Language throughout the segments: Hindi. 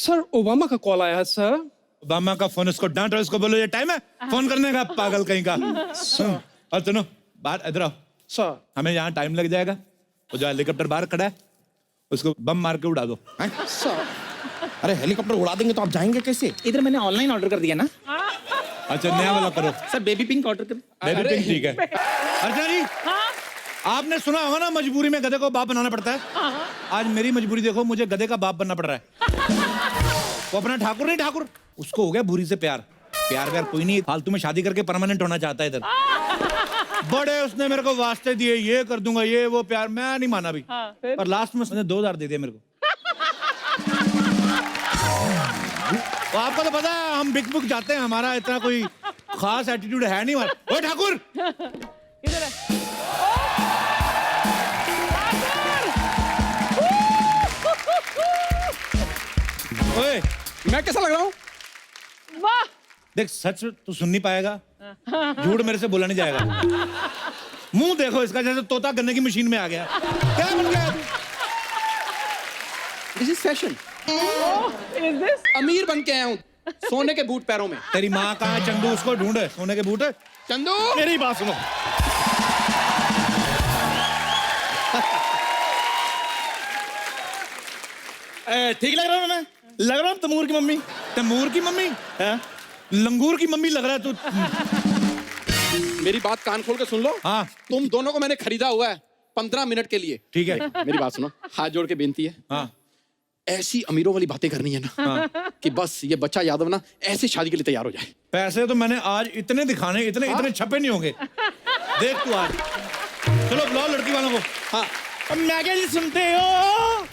सर ओबामा का कॉल आया है सर। ओबामा का फोन, इसको डांटो, इसको बोलो ये टाइम है फोन करने का, पागल कहीं का। और सुनो, बाहर इधर आओ सर। हमें यहाँ टाइम लग जाएगा। वो जो हेलीकॉप्टर बाहर खड़ा है उसको बम मार के उड़ा दो। सर अरे हेलीकॉप्टर उड़ा देंगे तो आप जाएंगे कैसे? इधर मैंने ऑनलाइन ऑर्डर कर दिया ना। अच्छा नया वाला करो। सर बेबी पिंक ऑर्डर कर। बेबी पिंक ठीक है। अर्चना जी आपने सुना होगा ना मजबूरी में गधे को बाप बनाना पड़ता है। आज मेरी मजबूरी देखो, मुझे गधे का बाप बनना पड़ रहा है। वो अपना ठाकुर नहीं ठाकुर, उसको हो गया भूरी से प्यार। प्यार व्यार कोई नहीं, फालतू में शादी करके परमानेंट होना चाहता है इधर। बड़े उसने मेरे को वास्ते दिए, ये कर दूंगा ये वो, प्यार मैं नहीं माना भी। और लास्ट में उसने 2000 दे दिया मेरे को। तो आपको तो पता है हम बिग बुक जाते हैं, हमारा इतना कोई खास एटीट्यूड है नहीं हमारा। ओए ठाकुर इधर है। ओए मैं कैसा लग रहा हूँ? वाह देख सच तू सुन नहीं पाएगा, झूठ मेरे से बोला नहीं जाएगा। मुंह देखो इसका जैसे तोता गन्ने की मशीन में आ गया। क्या बन गया तू? This is fashion. Is this अमीर बन के आया हूँ, सोने के बूट पैरों में। तेरी माँ कहाँ है? चंदू उसको ढूंढे, सोने के बूट है। चंदू मेरी बात सुनो, ठीक लग रहा हूँ मैं? लग रहा हूँ तमूर की मम्मी। तैमूर की मम्मी हाँ? लंगूर की मम्मी लग रहा है तू। मेरी बात कान खोल के सुन लो। हाँ तुम दोनों को मैंने खरीदा हुआ है 15 मिनट के लिए। ठीक है। मेरी बात सुनो, हाथ जोड़ के बेनती है, हाँ ऐसी अमीरों वाली बातें करनी है ना कि बस ये बच्चा यादव ना ऐसे शादी के लिए तैयार हो जाए। पैसे तो मैंने आज इतने दिखाने, इतने इतने छपे नहीं होंगे। देख तू आज। चलो बुलाओ लड़की वालों को। हाँ अब मैं क्या नहीं सुनते हो?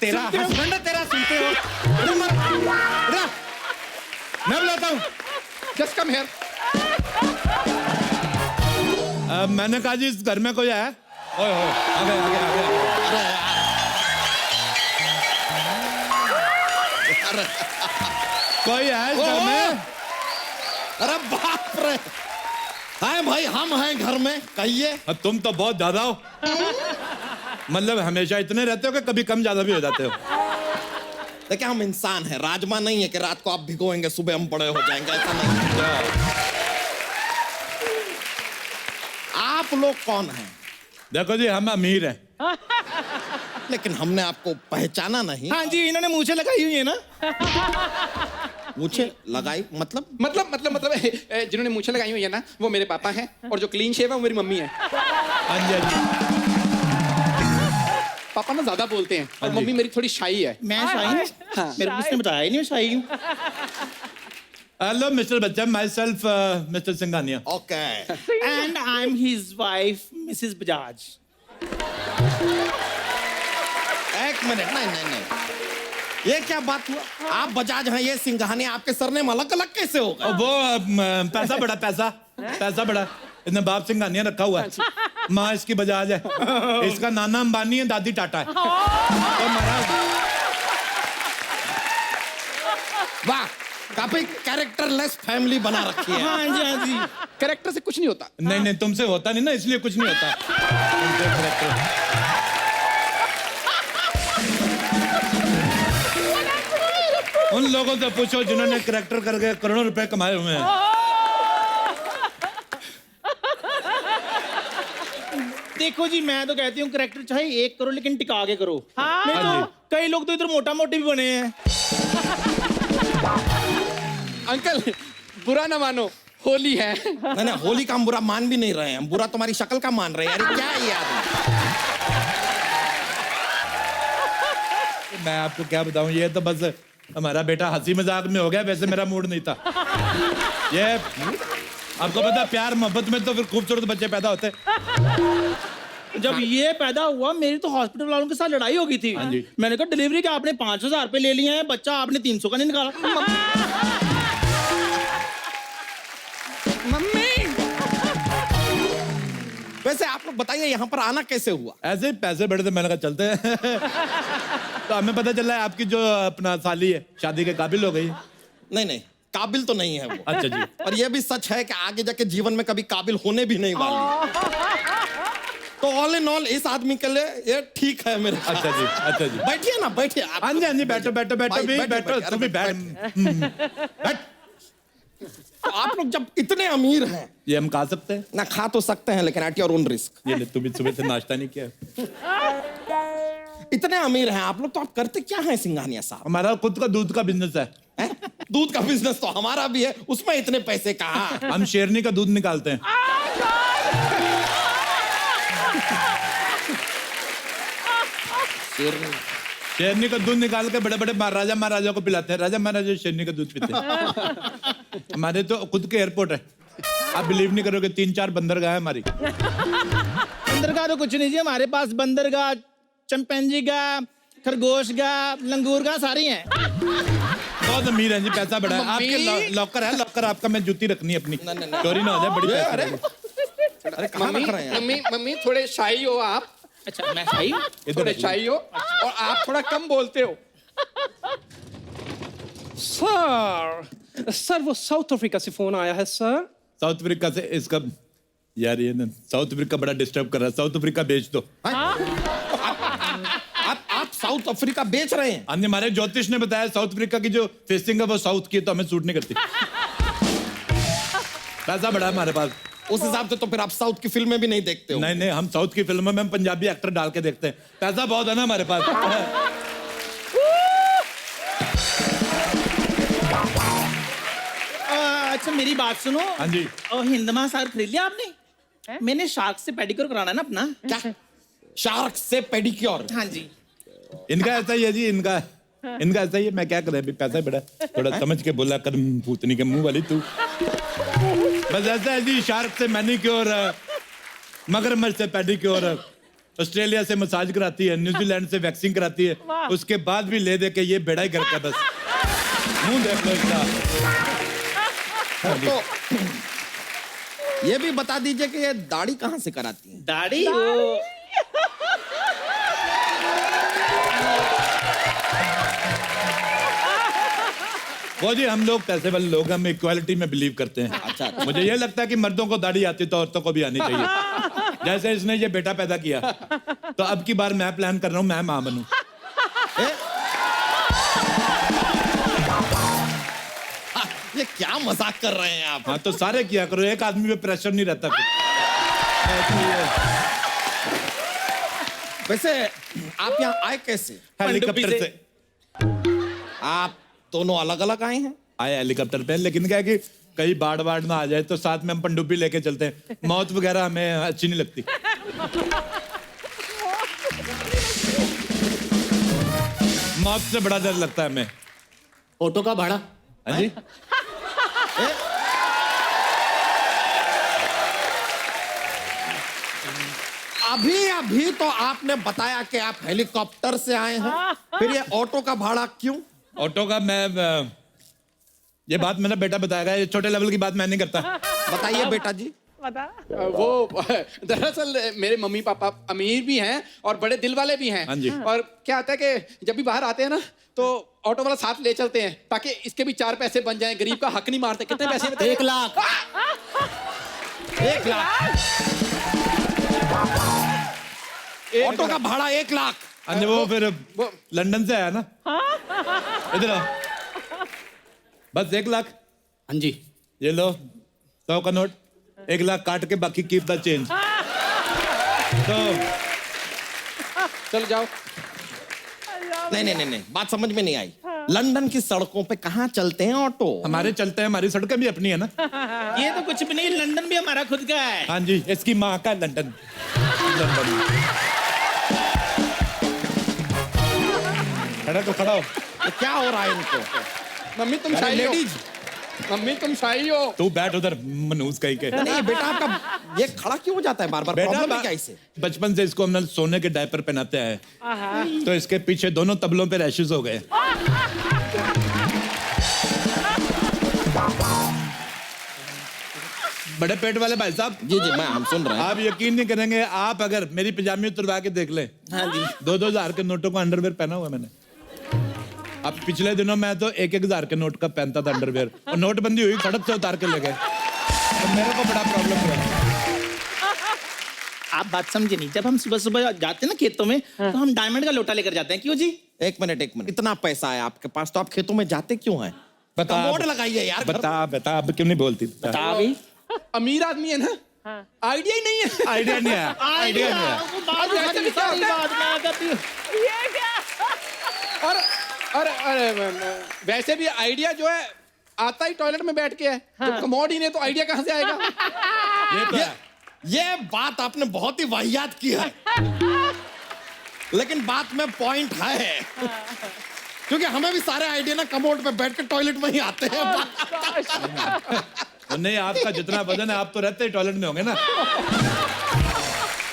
तेरा हस्बैंड है, तेरा सुनते हो। इधर मत, इधर आ। मैं बुलाता हूँ। Just come here. मैंने कहा जी इस घर में कोई है? ओए ओए आगे आगे आगे। कोई है इस घर में? अरे बाप रे, हाय भाई हम हैं घर में, कहिए। अब तुम तो बहुत ज्यादा हो, मतलब हमेशा इतने रहते हो कि कभी कम ज्यादा भी हो जाते हो। देखिए हम इंसान हैं, राजमा नहीं है कि रात को आप भिगोएंगे सुबह हम बड़े हो जाएंगे, ऐसा नहीं है। आप लोग कौन हैं? देखो जी हम अमीर हैं। लेकिन हमने आपको पहचाना नहीं। हाँ जी, इन्होंने मूछें लगाई हुई है ना। मुझे लगाई मतलब? मतलब जिन्होंने मूछें लगाई हुई है ना वो मेरे पापा हैं, और जो क्लीन शेव है वो मेरी मम्मी है। हाँ जी हाँ जी। पापा ना ज्यादा बोलते हैं और हाँ जी। मम्मी मेरी थोड़ी शाई है। मैं शाही हूँ? हाँ। मेरे को उसने बताया ही नहीं मैं शाही हूँ। Hello mister Bachchan, my self mister Singhania. Okay. And I am his wife Mrs Bajaj. एक मिनट, नहीं नहीं नहीं, ये क्या बात हुआ? आप बजाज हैं, ये सिंघानिया, आपके सरनेम अलग अलग कैसे हो गए? वो पैसा बड़ा, पैसा बड़ा, इसने बाप सिंघानिया रखा हुआ है। माँ इसकी बजाज है, इसका नाना अंबानी है, दादी टाटा है। तो महाराज वाह, काफी कैरेक्टरलेस फैमिली बना रखी है। हाँ जी हाँ जी। कैरेक्टर से कुछ नहीं होता। नहीं नहीं तुमसे होता नहीं ना, इसलिए कुछ नहीं होता। तुमसे correct। उन लोगों से पूछो जिन्होंने करेक्टर करके करोड़ों रुपए कमाए हुए हैं। देखो जी, मैं तो कहती हूँ करेक्टर चाहे 1 करो लेकिन टिका के करो। हाँ। नहीं तो कई लोग तो इधर मोटा मोटे भी बने हैं। अंकल बुरा ना मानो, होली है। नहीं नहीं, होली का हम बुरा मान भी नहीं रहे हैं, हम बुरा तुम्हारी शक्ल का मान रहे हैं। यार क्या है ये आदमी? मैं आपको क्या बताऊं, ये तो बस हमारा बेटा हंसी मजाक में हो गया, वैसे मेरा मूड नहीं था। ये आपको पता, प्यार मोहब्बत में तो फिर खूबसूरत बच्चे पैदा होते। जब ये पैदा हुआ मेरी तो हॉस्पिटल वालों के साथ लड़ाई हो गई थी। हाँ जी। मैंने कहा डिलीवरी का आपने 5,000 रुपए ले लिए हैं, बच्चा आपने 300 का नहीं निकाला। मम्मी वैसे आप लोग बताइए यहाँ पर आना कैसे हुआ? ऐसे ही पैसे बड़े थे, मैंने कहा चलते हैं। तो हमें पता चला है आपकी जो अपना साली है शादी के काबिल हो गई। नहीं नहीं, काबिल तो नहीं है वो। अच्छा जी। और ये भी सच है कि आगे जाके जीवन में कभी काबिल होने भी नहीं वाली। तो ऑल इन ऑल इस आदमी के लिए ये ठीक है मेरे ख्याल अच्छा जी, अच्छा जी। बैठिए ना, बैठिए आप। हाँ जी, हाँ जी, बैठो बैठो बैठो भाई, भी, बैठो, बैठो बैठो, तुम भी अरे बैठ। तो आप लोग जब इतने अमीर हैं, ये हम खा सकते हैं? ना खा तो सकते हैं लेकिन एट योर ओन रिस्क। ये ले, तुम भी सुबह से नाश्ता नहीं किया? इतने अमीर हैं आप लोग, तो आप करते क्या हैं सिंघानिया साहब? हमारा खुद का दूध का बिजनेस है। हैं? दूध का बिजनेस तो हमारा भी है, उसमें इतने पैसे कहाँ? हम शेरनी का दूध निकालते हैं। शेरनी का दूध निकाल के बड़े बड़े राजा महाराजा को पिलाते हैं। राजा महाराजा शेरनी का दूध पीते हैं। हमारे तो खुद के एयरपोर्ट है। आप बिलीव नहीं करोगे, 3-4 बंदरगाह है हमारी। बंदरगाह तो कुछ नहीं जी, हमारे पास बंदरगाह, चिंपैंजी का, खरगोश का, लंगूर का सारी हैं। बहुत अमीर है जी, पैसा बड़ा है। आपके लॉकर है, लॉकर आपका, मैं जूती रखनी है अपनी, चोरी ना हो जाए। बड़ी अरे पैसे अरे कहाँ रख रहे हैं? मम्मी मम्मी थोड़े शाही हो आप, अच्छा मैं सही। थोड़े शाही हो और आप थोड़ा कम बोलते हो। सर वो साउथ अफ्रीका से फोन आया है सर। साउथ अफ्रीका से इसका यार, ये ना साउथ अफ्रीका बड़ा डिस्टर्ब कर रहा है। साउथ अफ्रीका बेच दो। आप साउथ अफ्रीका बेच रहे हैं? हमने, हमारे ज्योतिष ने बताया साउथ अफ्रीका की जो फेसिंग है वो साउथ की है, तो हमें सूट नहीं करती। पैसा बड़ा है हमारे पास। उस हिसाब से तो फिर आप साउथ की फिल्में भी नहीं देखते हो? नहीं नहीं, हम साउथ की फिल्मों में हम पंजाबी एक्टर डाल के देखते हैं। पैसा बहुत है ना हमारे पास। अच्छा मेरी बात सुनो। हाँ जी। और हिंद महासागर खरीद लिया आपने? मैंने शार्क से पेडिक्योर कराना है ना अपना। क्या? शार्क से पेडिक्योर? हाँ जी। इनका ऐसा ही है जी, इनका ऐसा ही है। मैं क्या करें, अभी पैसा बड़ा, थोड़ा समझ के बोला कर, भूतनी के मुंह वाली तू। बस ऐसा है जी, शार्क से मैनिक्योर, मगरमच्छ से पेडिक्योर, ऑस्ट्रेलिया से मसाज कराती है, न्यूजीलैंड से वैक्सिंग कराती है, उसके बाद भी ले दे के ये बेड़ा ही करता है। बस मुंह देख लो इसका। तो ये भी बता दीजिए कि ये दाढ़ी कहाँ से कराती है? दाढ़ी वो वो जी, हम लोग पैसे वाले लोग, हम इक्वालिटी में बिलीव करते हैं। अच्छा। मुझे ये लगता है कि मर्दों को दाढ़ी आती तो औरतों को भी आनी चाहिए। जैसे इसने ये बेटा पैदा किया, तो अब की बार मैं प्लान कर रहा हूँ मैं मां बनूं। ये क्या मजाक कर रहे हैं आप? हाँ तो सारे किया करो, एक आदमी पे प्रेशर नहीं रहता फिर। वैसे आप यहाँ आए कैसे? हेलीकॉप्टर से आप दोनों अलग अलग आए हैं? आए हेलीकॉप्टर पे, लेकिन क्या है कि कहीं बाढ़ बाढ़ ना आ जाए तो साथ में हम पनडुब्बी लेके चलते हैं। मौत वगैरह हमें अच्छी नहीं लगती। मौत से बड़ा डर लगता है हमें। ऑटो का भाड़ा? हाँ जी। अभी तो आपने बताया कि आप हेलीकॉप्टर से आए हैं, फिर ये ऑटो का भाड़ा क्यों? ऑटो का मैं ये बात मेरा बेटा बताएगा, ये छोटे लेवल की बात मैं नहीं करता। बताइए बेटा जी। बता। वो दरअसल मेरे मम्मी पापा अमीर भी हैं और बड़े दिल वाले भी हैं। हाँ जी। और क्या होता है कि जब भी बाहर आते हैं ना तो ऑटो वाला साथ ले चलते हैं ताकि इसके भी 4 पैसे बन जाएं। गरीब का हक नहीं मारते। कितने पैसे बताइए? 1 लाख। 1 लाख ऑटो का भाड़ा 1 लाख। हाँ जी, वो फिर वो- लंदन से आया ना। इधर आओ। बस 1 लाख। हाँ जी। ये लो 100 का नोट, 1 लाख काट के बाकी कीप द चेंज। तो चल जाओ। नहीं, बात समझ में नहीं आई। लंदन की सड़कों पे कहाँ चलते हैं ऑटो? हमारे चलते हैं, हमारी सड़कें भी अपनी है ना। ये तो कुछ भी नहीं, लंदन भी हमारा खुद का है। हाँ जी, इसकी माँ का लंदन। खड़ा तो खड़ा हो। ये क्या हो रहा है इनको? मम्मी तुम अरे शाही हो। लेडीज, मम्मी तुम शाही हो। तू बैठ उधर मनूस कहीं के। नहीं बेटा आपका ये खड़ा क्यों हो जाता है बार बार? प्रॉब्लम है क्या इसे? बचपन से इसको हमने सोने के डायपर पहनाते हैं, तो इसके पीछे दोनों तबलों पे रैशेस हो गए। बड़े पेट वाले भाई साहब, जी जी, हम सुन रहे हैं। आप यकीन नहीं करेंगे, आप अगर मेरी पजामी उतरवा के देख ले। हाँ जी। 2-2 हजार के नोटों का अंडरवेयर पहना हुआ है मैंने। अब पिछले दिनों मैं तो 1-1 हजार के नोट का पहनता था अंडरवेयर, और नोटबंदी हुई, सड़क से उतार के ले गए। तो मेरे को बड़ा प्रॉब्लम हुआ। आप बात समझे नहीं, जब हम सुबह सुबह जाते हैं ना खेतों में तो हम डायमंड का लोटा लेकर जाते हैं, क्यों जी? एक मिनट इतना पैसा है आपके पास तो आप खेतों में जाते क्यों हैं? बता बोर्ड लगाइए यार। बता अब क्यों नहीं बोलती? बता अभी। अमीर आदमी है ना, आइडिया ही नहीं है। आइडिया नहीं आया, आइडिया नहीं आया। वो बात ऐसे भी क्या सारी होता है? बात मैं कहती हूँ। और वैसे भी आइडिया जो है आता ही टॉयलेट में बैठ के है। जब कमोड ही नहीं तो आइडिया कहाँ से आएगा? ये तो है। ये बात आपने बहुत ही वाहियात की है, लेकिन बात में पॉइंट है, क्योंकि हमें भी सारे आइडिया ना कमोड पे बैठ के टॉयलेट में ही आते हैं। नहीं, आपका जितना वजन है आप तो रहते ही टॉयलेट में होंगे ना,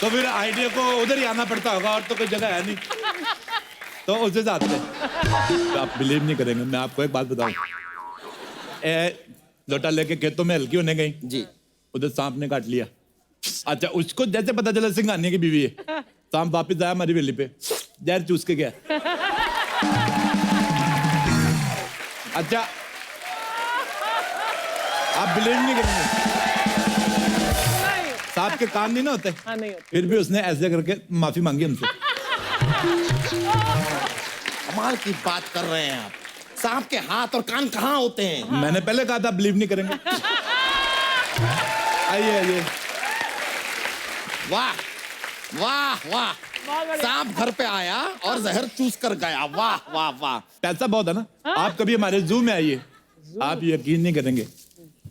तो फिर आइडिया को उधर ही आना पड़ता होगा, और तो कोई जगह है नहीं, तो उसे जाते हैं। तो आप बिलीव नहीं करेंगे, मैं आपको एक बात बताऊं। लोटा लेके खेतों में हल्की होने गई जी, उधर सांप ने काट लिया। अच्छा, उसको जैसे पता चला सिंघानिया की बीवी है, सांप वापिस आया हमारी वेली पे, जहर चूस के गया। अच्छा, आप बिलीव नहीं करेंगे, सांप के कान नहीं ना होते, फिर भी उसने ऐसे करके माफी मांगी हमसे। कमाल की बात कर रहे हैं आप। सांप के हाथ और कान कहाँ होते हैं? मैंने पहले कहा था बिलीव नहीं करेंगे। आइए आइए। वाह वाह वाह, सांप घर पे आया और जहर चूस कर गया। वाह वाह वाह। पैसा बहुत है ना। आप कभी हमारे जू में आइए, आप यकीन नहीं करेंगे,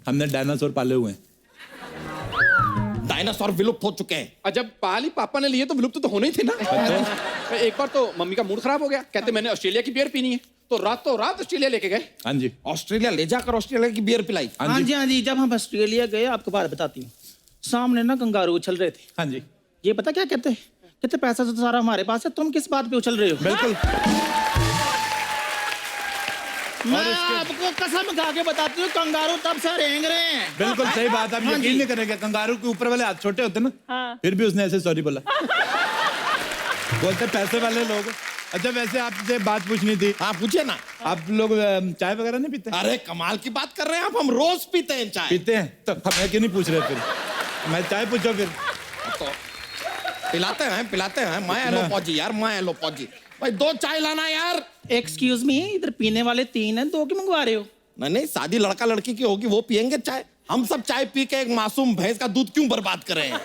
हमने डायनासोर पाले हुए हैं। डायनासोर विलुप्त हो चुके हैं। और जब पाली पापा ने लिए तो विलुप्त तो होने ही थे ना। एक बार तो मम्मी का मूड खराब हो गया, कहते मैंने ऑस्ट्रेलिया की बियर पीनी है, तो रातों रात ऑस्ट्रेलिया लेके गए। हाँ जी, ऑस्ट्रेलिया ले जाकर ऑस्ट्रेलिया की बियर पिलाई। हाँ जी हाँ जी, जब हम ऑस्ट्रेलिया गए, आपको बात बताती हूँ, सामने ना कंगारू उछल रहे थे। हाँ जी, ये पता क्या कहते हैं? कहते पैसा तो सारा हमारे पास है, तुम किस बात पे उछल रहे हो? बिल्कुल। मैं आपको कसम खा के बताती हूँ, कंगारू तब से रेंग रहे हैं। बिल्कुल सही बात, आप हाँ यकीन जी। नहीं करेंगे, कंगारू के ऊपर वाले हाथ छोटे होते ना, फिर भी उसने ऐसे सॉरी बोला। बोलते पैसे वाले लोग। अच्छा, वैसे आपसे बात पूछनी थी। हाँ पूछिए ना। आप लोग चाय वगैरह नहीं पीते? अरे कमाल की बात कर रहे हैं आप, हम रोज पीते हैं चाय। पीते हैं तो हमें क्यों नहीं पूछ रहे? फिर मैं चाय पूछो फिर। तो पिलाते हैं। मैं एलोपॉजी यार, मैं एलोपॉजी। भाई 2 चाय लाना यार। एक्सक्यूज मी, इधर पीने वाले 3 हैं, 2 क्यों मंगवा रहे हो? नहीं, शादी लड़का लड़की की होगी, वो पियेंगे चाय। हम सब चाय पी के एक मासूम भैंस का दूध क्यों बर्बाद कर रहे हैं?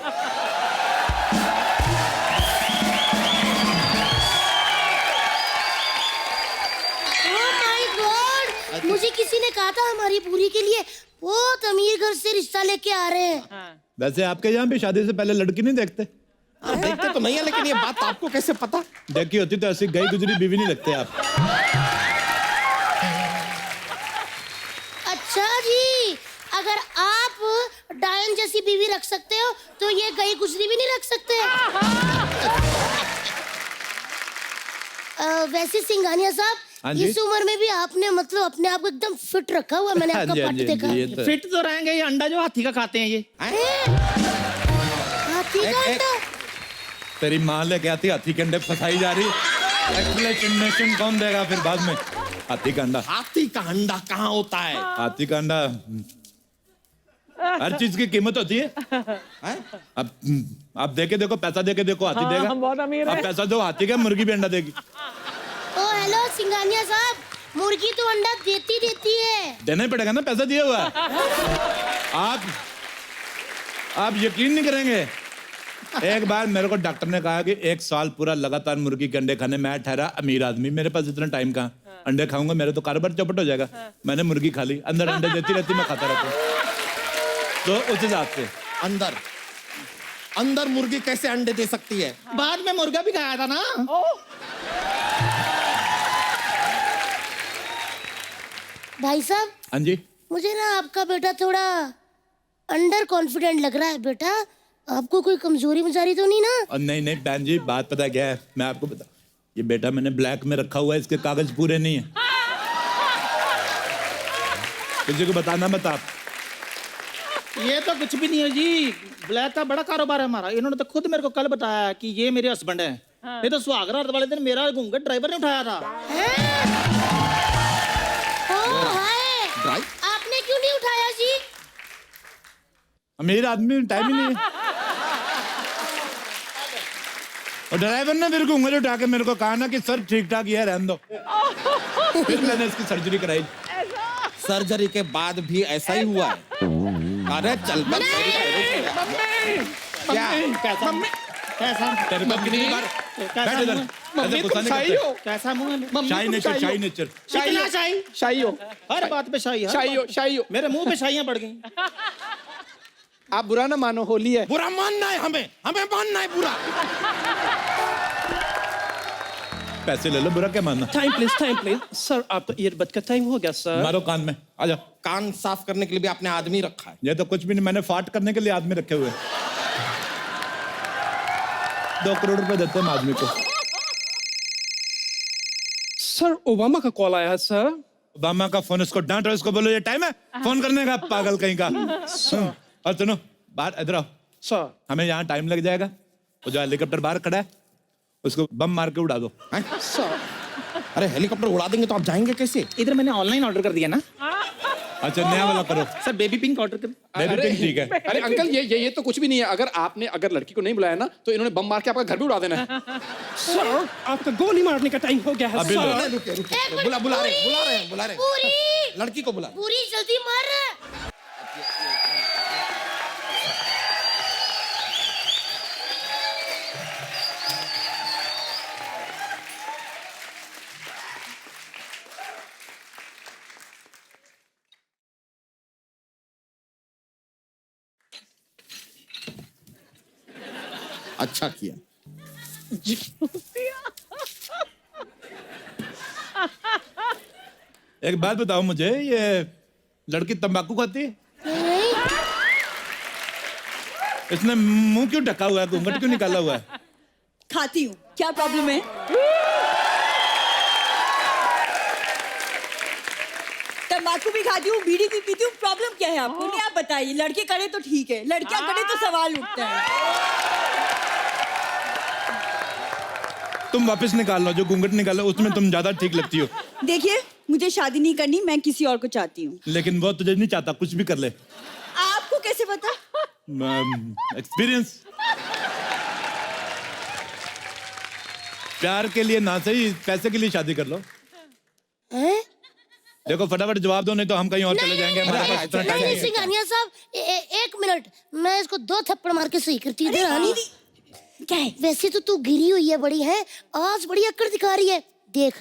माय गॉड, मुझे किसी ने कहा था हमारी पूरी के लिए बहुत अमीर घर से रिश्ता लेके आ रहे हैं। वैसे आपके यहाँ भी शादी से पहले लड़की नहीं देखते? देखते तो नहीं है, लेकिन ये बात आपको कैसे पता? देखी होती तो ऐसी गई गुजरी बीवी नहीं लगते आप। अच्छा जी, अगर आप डायन जैसी बीवी रख सकते हो तो ये गई गुजरी भी नहीं रख सकते। वैसे सिंघानिया हाँ साहब, जी? इस उम्र में भी आपने मतलब अपने आप को एकदम फिट रखा हुआ, मैंने हाँ आपका जी, हाँ पट जी, देखा। ये तो फिट तो रहेंगे, ये अंडा जो हाथी का खाते हैं ये। हाथी का अंडा? तेरी माँ लेके आती हाथी के अंडे फंसाई जा रही। एक्सप्लेनेशन कौन देगा फिर बाद में? हाथी का अंडा। हाथी का अंडा कहाँ होता है? हाथी का अंडा, हर चीज की कीमत होती है। हैं? अब आप देके देखो, पैसा देके देखो, हाथी देगा। बहुत अमीर अब पैसा दो हाथी का, मुर्गी भी अंडा देगी। ओ हेलो सिंघानिया साहब, मुर्गी तो अंडा देती है। देना ही पड़ेगा ना, पैसा दिया हुआ है। आप यकीन नहीं करेंगे, एक बार मेरे को डॉक्टर ने कहा कि 1 साल पूरा लगातार मुर्गी के अंडे खाने। मैं ठहरा अमीर आदमी, मेरे पास इतना टाइम कहाँ, अंडे खाऊंगा मेरे तो कारोबार चौपट हो जाएगा। मैंने मुर्गी खा ली, अंदर अंडे देती रहती, मैं खाता रहता हूँ। तो उस हिसाब से अंदर मुर्गी कैसे अंडे दे सकती है? बाद में मुर्गा भी खाया था ना। भाई साहब, हाँ जी, मुझे ना आपका बेटा थोड़ा अंडर कॉन्फिडेंट लग रहा है। बेटा, आपको कोई कमजोरी मजारी तो नहीं ना? और नहीं नहीं बहन जी, बात पता क्या है, मैं आपको बता, ये बेटा मैंने ब्लैक में रखा हुआ है, इसके कागज पूरे नहीं है। किसी को बताना मत आप। ये तो कुछ भी नहीं है जी, ब्लैक का बड़ा कारोबार है हमारा। इन्होंने तो खुद मेरे को कल बताया कि ये मेरे हस्बैंड है। ये तो सुहागरात वाले दिन मेरा घूंघट ड्राइवर ने उठाया था। ओ हाय, ड्राइव? आपने क्यों नहीं उठाया जी? अमीर आदमी, टाइम ही नहीं है। और ड्राइवर ने मेरे को उंगली उठा के मेरे को कहा ना कि सर ठीक ठाक ही है, रहने दो। फिर मैंने इसकी सर्जरी कराई। सर्जरी के बाद भी ऐसा ही हुआ है? अरे चल बस। क्या कैसा कैसा तेरे को कितनी बार बैठ इधर। ऐसे गुस्सा नहीं शाही करते। हो, कैसा मुंह है? शाही नेचर, शाही नेचर। कितना शाही? शाही हो, हर बात पे शाही, हर शाही हो, बात पे। शाही हो। मेरे मुंह पे शाहियां पड़ गई। आप बुरा ना मानो, होली है। बुरा मानना है हमें मानना है बुरा। पैसे ले लो, बुरा क्या मानना। Time please. Sir, आपका ईयरबड का टाइम हो गया सर। मारो कान में, आ जाओ। कान साफ करने के लिए भी आपने आदमी रखा है? ये तो कुछ भी नहीं, मैंने फाट करने के लिए आदमी रखे हुए हैं। 2 करोड़ रुपए देते हैं हम आदमी को। सर, ओबामा का कॉल आया है सर। ओबामा का फोन, इसको डांटो, इसको बोलो ये टाइम है फोन करने का, पागल कहीं का। और सुनो, बाहर इधर आओ। सर, हमें यहाँ टाइम लग जाएगा। वो जो हेलीकॉप्टर बाहर खड़ा है उसको बम मार के उड़ा दो। हैं? अरे हेलीकॉप्टर उड़ा देंगे तो आप जाएंगे कैसे? इधर मैंने ऑनलाइन ऑर्डर कर दिया ना अच्छा, नया वाला करो। सर, बेबी पिंक ऑर्डर कर। बेबी पिंक ठीक है। अरे अंकल, ये तो कुछ भी नहीं है। अगर लड़की को नहीं बुलाया ना तो इन्होंने बम मार के आपका घर भी उड़ा देना है। सर, आपका गोली मारने का टाइम हो गया है अभी लो। सर। रुके एक मिनट, बुला रहे पूरी, पूरी लड़की को बुला। पूरी जल्दी मार। अच्छा किया। एक बात बताओ मुझे, ये लड़की तंबाकू खाती है? नहीं, इसने मुंह क्यों ढका हुआ है, घूंघट क्यों निकाला हुआ है? खाती हूँ, क्या प्रॉब्लम है? तंबाकू भी खाती हूँ, बीड़ी भी पीती हूँ, प्रॉब्लम क्या है आपको? नहीं, आप बताइए। लड़के करे तो ठीक है, लड़कियां करे तो सवाल उठते हैं। तुम वापस निकाल लो, जो घूंघट निकालो उसमें तुम ज्यादा ठीक लगती हो। देखिए, मुझे शादी नहीं करनी, मैं किसी और को चाहती हूँ। लेकिन वो तुझे नहीं चाहता, कुछ भी कर ले। आपको कैसे पता? एक्सपीरियंस। प्यार के लिए ना सही, पैसे के लिए शादी कर लो। हैं? देखो फटाफट जवाब दो, नहीं तो हम कहीं और चले जाएंगे। हमारे पास इतना टाइम नहीं, नहीं है। सिंघानिया साहब, एक मिनट, मैं इसको 2 थप्पड़ मार के सही करती हूँ। इधर आनी। क्या है? वैसे तो तू गिरी हुई है बड़ी है, आज बड़ी अक्कड़ दिखा रही है। देख,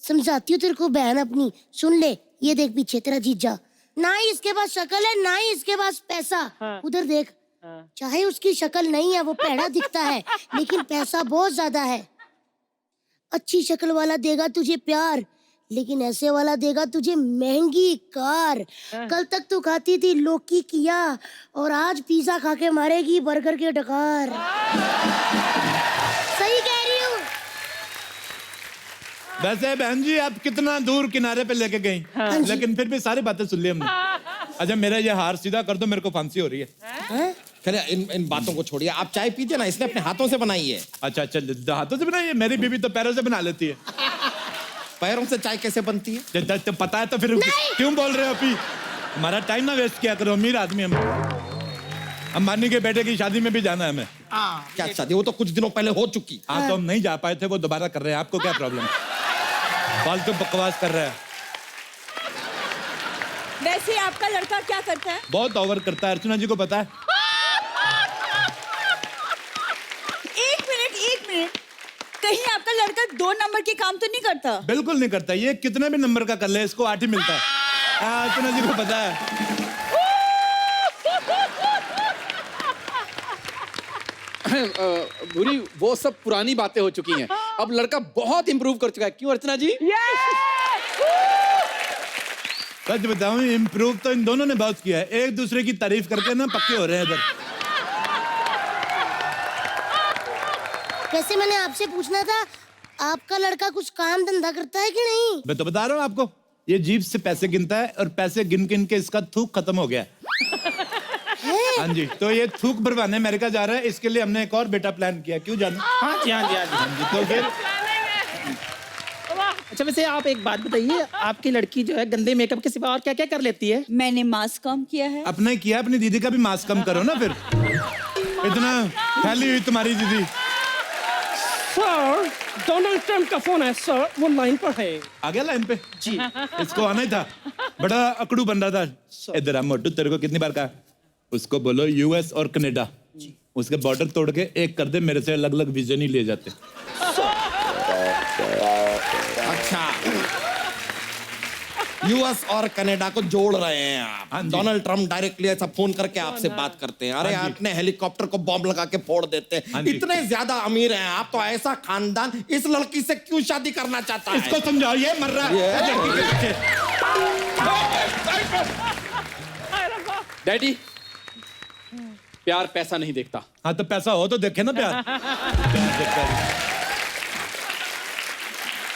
समझाती हूँ तेरे को बहन अपनी, सुन ले। ये देख पीछे तेरा जीजा, ना ही इसके पास शक्ल है ना ही इसके पास पैसा। उधर देख, चाहे उसकी शक्ल नहीं है, वो पैड़ा दिखता है, लेकिन पैसा बहुत ज्यादा है। अच्छी शक्ल वाला देगा तुझे प्यार, लेकिन ऐसे वाला देगा तुझे महंगी कार। कल तक तू खाती थी लौकी किया और आज पिज्जा खा के मारेगी बर्गर के डकार। सही कह रही हूँ। वैसे बहन जी आप कितना दूर किनारे पे लेके गई, लेकिन फिर भी सारी बातें सुन ली हमने। अच्छा मेरा ये हार सीधा कर दो, मेरे को फांसी हो रही है। चलिए इन बातों को छोड़िए, आप चाय पीजिए ना, इसने अपने हाथों से बनाई है। अच्छा अच्छा, हाथों से बनाई है? मेरी बीवी तो पैरों से बना लेती है। पैरों से चाय कैसे बनती है? तो पता है तो फिर क्यों बोल रहे हो? अभी हमारा टाइम ना वेस्ट किया करो, अमीर आदमी हम। अंबानी के बेटे की शादी में भी जाना है हमें। क्या शादी? वो तो कुछ दिनों पहले हो चुकी। हाँ तो हम नहीं जा पाए थे, वो दोबारा कर रहे हैं। आपको क्या प्रॉब्लम? फालतू बकवास कर रहा है। वैसे आपका लड़का क्या करता है? बहुत ओवर करता है, अर्चना जी को पता है। एक मिनट, कहीं आपका लड़का 2 नंबर के काम तो नहीं करता? बिल्कुल नहीं करता, ये कितने भी नंबर का कर ले इसको 8 ही मिलता है। हाँ, अर्चना जी को पता है। बुरी, वो सब पुरानी बातें हो चुकी हैं। अब लड़का बहुत इंप्रूव कर चुका है। क्यों अर्चना जी? सच बताऊं, इम्प्रूव तो इन दोनों ने बहुत किया है। एक दूसरे की तारीफ करके ना पक्के हो रहे हैं इधर। वैसे मैंने आपसे पूछना था, आपका लड़का कुछ काम धंधा करता है कि नहीं? मैं तो बता रहा हूँ आपको, ये जीभ से पैसे गिनता है और पैसे गिन गिन के इसका थूक खत्म हो गया। हाँ जी, तो ये थूक भरवाने अमेरिका जा रहा है, इसके लिए हमने एक और बेटा प्लान किया। क्यों जाना? हाँ जी, हाँ जी, हाँ जी। हाँ जी, तो फिर अच्छा वैसे आप एक बात बताइए, आपकी लड़की जो है गंदे मेकअप के सिवा और क्या क्या कर लेती है? मैंने मास्क कम किया है। अपना ही किया, अपनी दीदी का भी मास्क कम करो ना। फिर इतना फैली हुई तुम्हारी दीदी। सर डोनाल्ड ट्रम्प का फोन है सर, वो लाइन पर है। आ गया लाइन पे जी। इसको आना ही था, बड़ा अकड़ू बन रहा था। इधर आ मोटू, तेरे को कितनी बार कहा, उसको बोलो यूएस और कनाडा, उसके बॉर्डर तोड़ के एक कर दे, मेरे से अलग अलग वीजा नहीं ले जाते। अच्छा, यूएस और कनाडा को जोड़ रहे हैं हाँ आप। जी। डोनाल्ड ट्रम्प डायरेक्टली ऐसा फोन करके आपसे बात करते हैं, अरे हाँ जी। अपने हेलीकॉप्टर को बॉम्ब लगा के फोड़ देते हाँ हैं। जी। इतने ज्यादा अमीर हैं आप, तो ऐसा खानदान इस लड़की से क्यों शादी करना चाहता है? इसको समझाओ, ये मर रहा है लड़की के पीछे। डैडी, प्यार पैसा नहीं देखता। हाँ तो पैसा हो तो देखे ना प्यार। प्यार देखता है।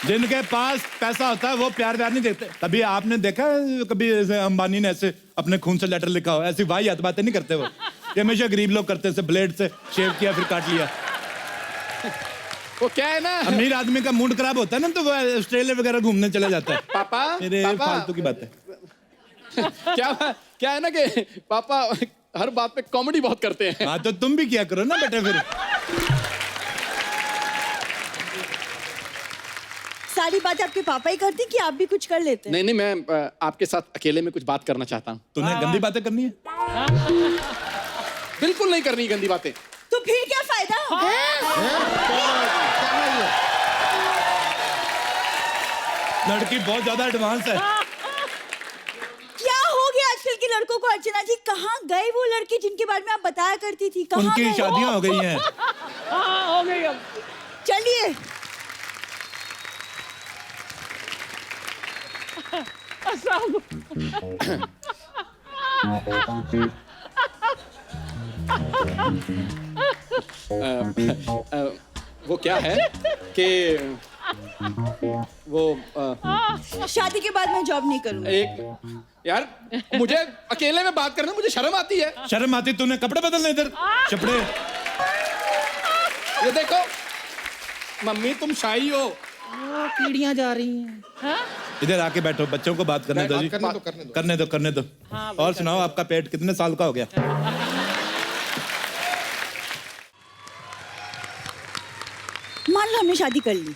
जिनके पास पैसा होता है वो प्यार नहीं देखते। कभी आपने देखा है, कभी ऐसे अंबानी ने ऐसे अपने खून से लेटर लिखा हो? ऐसी वाहियात बातें नहीं करते वो। ये हमेशा गरीब लोग करते हैं, ब्लेड से शेव किया फिर काट लिया। वो क्या है ना, अमीर आदमी का मूड खराब होता है ना, तो वो ऑस्ट्रेलिया वगैरह घूमने चला जाता है। पापा मेरे पापा फालतू की बात है। क्या है ना कि पापा हर बात पे कॉमेडी बहुत करते हैं। हाँ तो तुम भी किया करो ना बेटे फिर। सारी बात आपके पापा ही करते कि आप भी कुछ कर लेते हैं? नहीं, मैं आपके साथ अकेले में कुछ बात करना चाहता हूँ। तूने गंदी बातें करनी है? बिल्कुल नहीं करनी गंदी बातें। तो फिर क्या फायदा? लड़की बहुत ज्यादा एडवांस है। क्या हो गया आजकल के लड़कों को? अर्चना जी, कहाँ गए वो लड़के जिनके बारे में आप बताया करती थी? कहाँ उनकी गए? शादियां हो गई हैं। हाँ हो गई अब। चलिए। वो क्या है कि वो शादी के बाद मैं जॉब नहीं करूंगी। एक यार, मुझे अकेले में बात करना मुझे शर्म आती है। शर्म आती? तूने कपड़े बदलने इधर चपड़े। ये देखो मम्मी, तुम शाही हो। कीड़ियां जा रही हैं। इधर आके बैठो, बच्चों को बात करने दो जी। करने दो। और सुनाओ, आपका पेट कितने साल का हो गया? मान लो हमने शादी कर ली,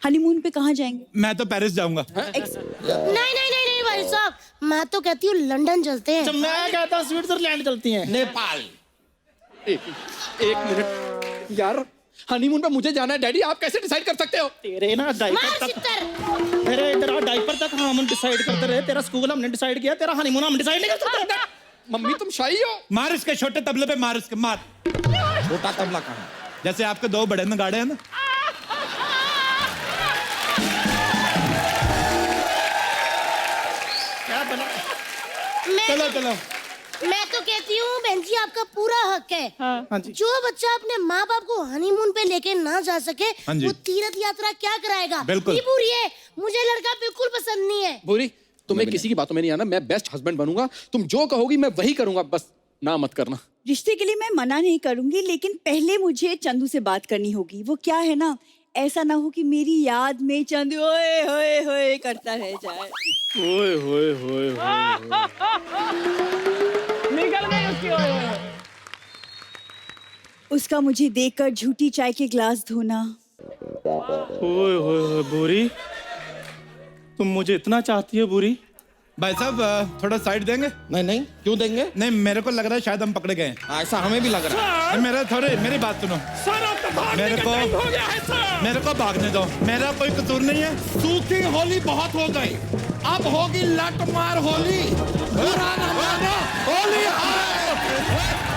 हनीमून पे कहाँ जाएंगे? मैं तो पेरिस जाऊंगा। नहीं भाई साहब, मैं तो कहती हूँ लंदन चलते हैं। मैं कहता हूँ स्विट्जरलैंड चलती हैं। नेपाल। एक मिनट यार, हनीमून पे मुझे जाना है। डैडी, आप कैसे डिसाइड कर सकते हो? तेरे ना डायपर मार तक, चित्तर। तेरे इधर डायपर तक हम डिसाइड करते रहे। तेरा स्कूल हमने डिसाइड किया, तेरा हनीमून हम डिसाइड नहीं कर सकते। मम्मी, तुम शाही हो। मार इसके छोटे तबले पे, मार इसके, मार। छोटा तबला कहाँ? जैसे आपके दो बड़े नगाड़े हैं ना। क्या बना? चलो। मैं तो कहती हूँ बहन जी, आपका पूरा हक है। हाँ जी। जो बच्चा अपने माँ बाप को हनीमून पे लेके ना जा सके, हाँ जी। वो तीर्थ यात्रा क्या कराएगा? बिल्कुल। नहीं पूरी है, मुझे लड़का बिल्कुल पसंद नहीं है। भूरी, तुम्हें किसी की बातों में नहीं आना। मैं बेस्ट हस्बैंड बनूंगा। तुम जो कहोगी मैं वही करूंगा, बस ना मत करना। रिश्ते के लिए मैं मना नहीं करूंगी, लेकिन पहले मुझे चंदू से बात करनी होगी। वो क्या है ना, ऐसा ना हो कि मेरी याद में चंदू ओए होए होए करता रह जाए। ओए होए होए निकल गई उसकी ओए ओए। उसका मुझे देखकर झूठी चाय के ग्लास धोना। ओए होए बुरी, तुम मुझे इतना चाहती है बुरी? भाई साहब थोड़ा साइड देंगे? नहीं, क्यों देंगे? नहीं, मेरे को लग रहा है शायद हम पकड़े गए हैं। ऐसा हमें भी लग रहा है। मेरी बात सुनो। सर अब तो भागने मेरे का को- टाइम हो गया है सर। मेरे को भागने दो, मेरा कोई कसूर नहीं है। सूखी होली बहुत हो गई, अब होगी लट मार होली। बुरा न मानो, होली है।